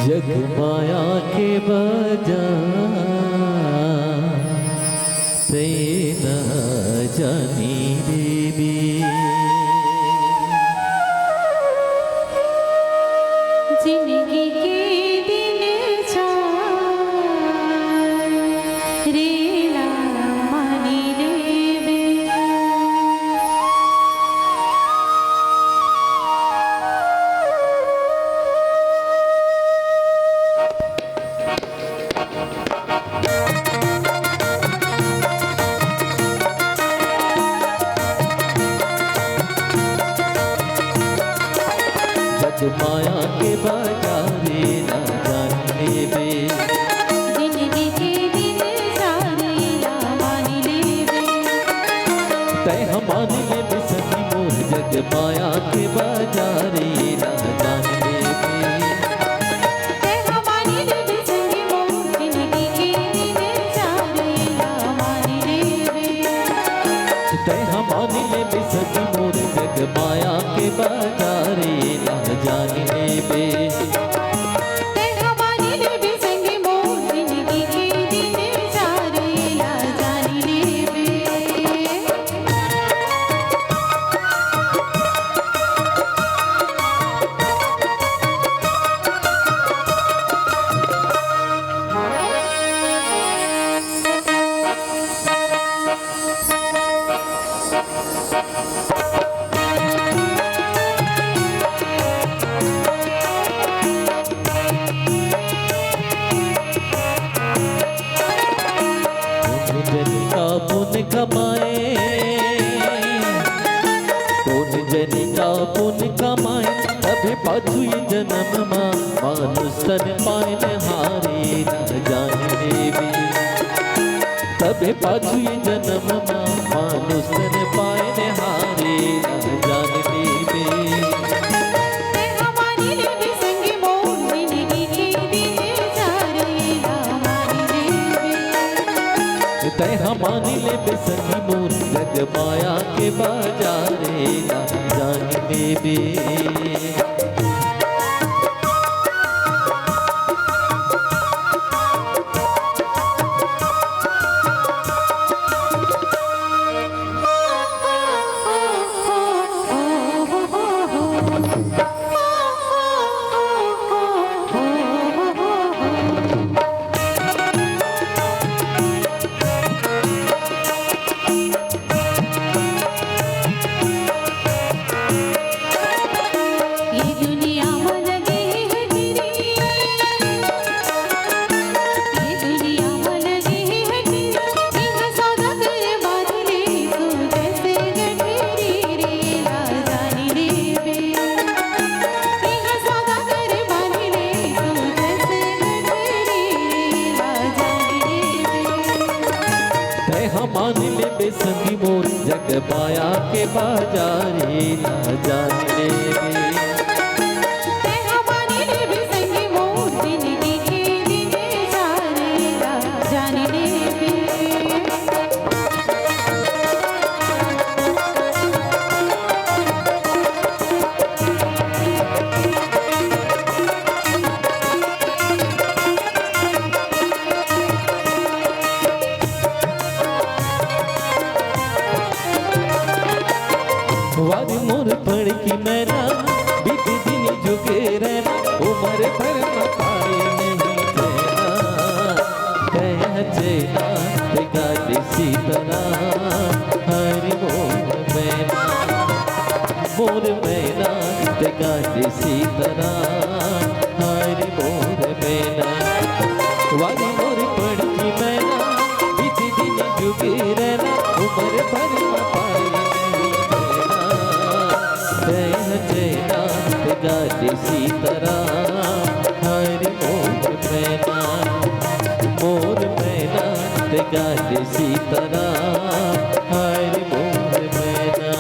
जग माया के बजा ते न जानी देवी। जिंदगी के दिन चार रेला मानी लेवे। जग माया के बाजारे न जाने बे। जिंदगी के दिन चार रेला मानी लेवे। तय हमारे ले बिसकी मोर जग माया के बाजारे न जाने बे। ते हमारी दिल संगी मोर जिंदगी के दिन चार रेला मानी लेवे। तय हमारे ले बिसकी मोर जग माया के बाजारे न जाने बे। ते हमारी दिल संगी मोर जिंदगी के दिन चार रेला जानी लेवे। पुन कमाए कौन जनी का पुन कमाए तभी पाछू जन्म मानुष तन पाइन हारे न जाने बे। तभी पाछू जन्म मानुष तन पाइन हारे न जाने बे। ते हमारी दिल संगी मोर जिंदगी के दिन चार रेला मानी लेवे। तय हमारी ले बेसकी मोर जग माया के बाजारे न जाने बे। ये दुनिया में लगे है गिरी। ये दुनिया में लगे है गिरी। इहाँ सौदागर बांधले तू जैसे गठरी रेला जानी लेवे। इहाँ सौदागर बांधले तू जैसे गठरी रेला जानी लेवे। तय हमारे ले बेसकी मोर जग माया के बाजारे न जाने बे। ते हमारी दिल संगी मोर जिंदगी के दिन चार रेला जानी लेवे। वारी मोर पड़ की मैना बीत दिन झुके रहना उम्र भर मकाई नहीं देना। कह चेना बेगा देसी तरह हरी मोर मैना बेगा देसी तरह हरी मोर मैना। वारी मोर पड़ की मैना बीत दिन झुके रहना उम्र भर मकाई नहीं देना। देसी तरह हरी मोर मैना देगा देसी तरह हरी मोर मैना।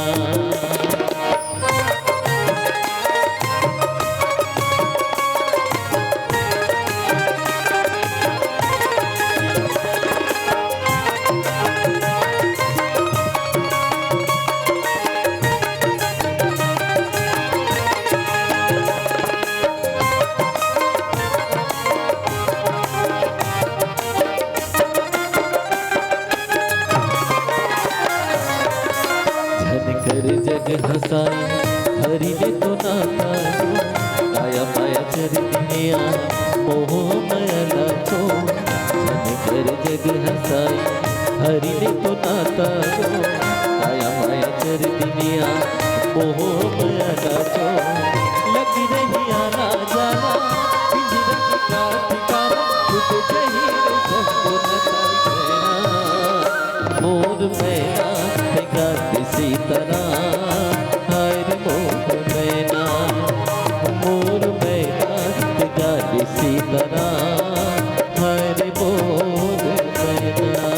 दुनिया मोह माया नाचो जन कर जग हसाई हरि ने तो नाता जो काया माया कर दुनिया मोह माया नाचो लगी रही आना जाना पिंजरे की काट कारा टूट गई सबको नचा देना मोर मैना बेगा किसी तरह हाय रे मोर मैना मोर मैना बेगा किसी तरह हाय रे मोर मैना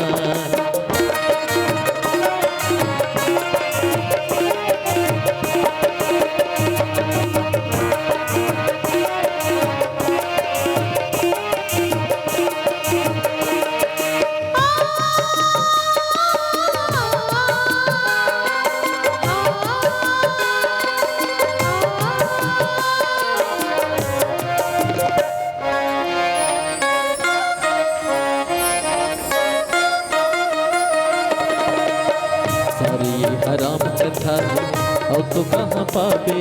सारी हराम कथा और तो कहाँ पावे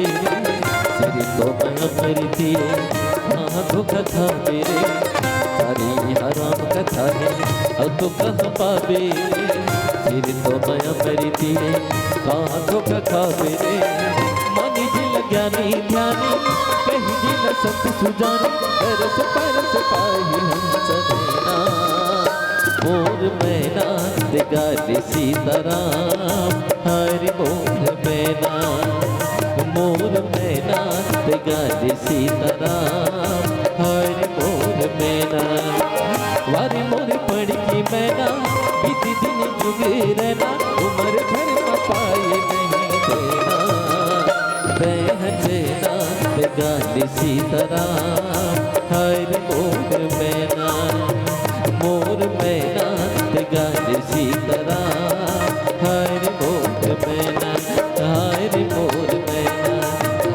सिर तो मैं मेरी थी कहाँ तो कथा मेरे सारी हराम कथा है और तो कहाँ पावे सिर तो मैं मेरी थी कहाँ तो कथा मेरे मानी जिल ज्ञानी ध्यानी कहीं जिल संत सुजानी तरस परस पाही हम सदेना मोर मैना दिगा सीताराम हरि मोर मैना मोर मैना दिगा सीताराम हरि मोर मैना वारी मोर पड़ की मैना बीती दिन जुगे रहना उम्र भर में पाए नहीं देना बहन देना दिगा सीताराम हरि मोर मैना मोर मैना दिगा सीताराम हरि मोर मैना हरि मोर मैना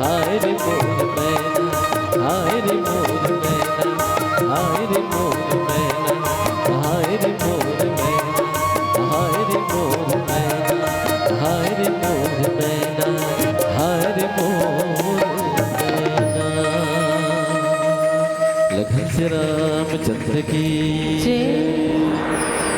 हरि मोर मैना हरि मोर मैना हरि मोर मैना हरि मोर मैना हरि मोर मैना हरि मोर मैना हरि मोर मैना लगन से रामचंद्र की जय।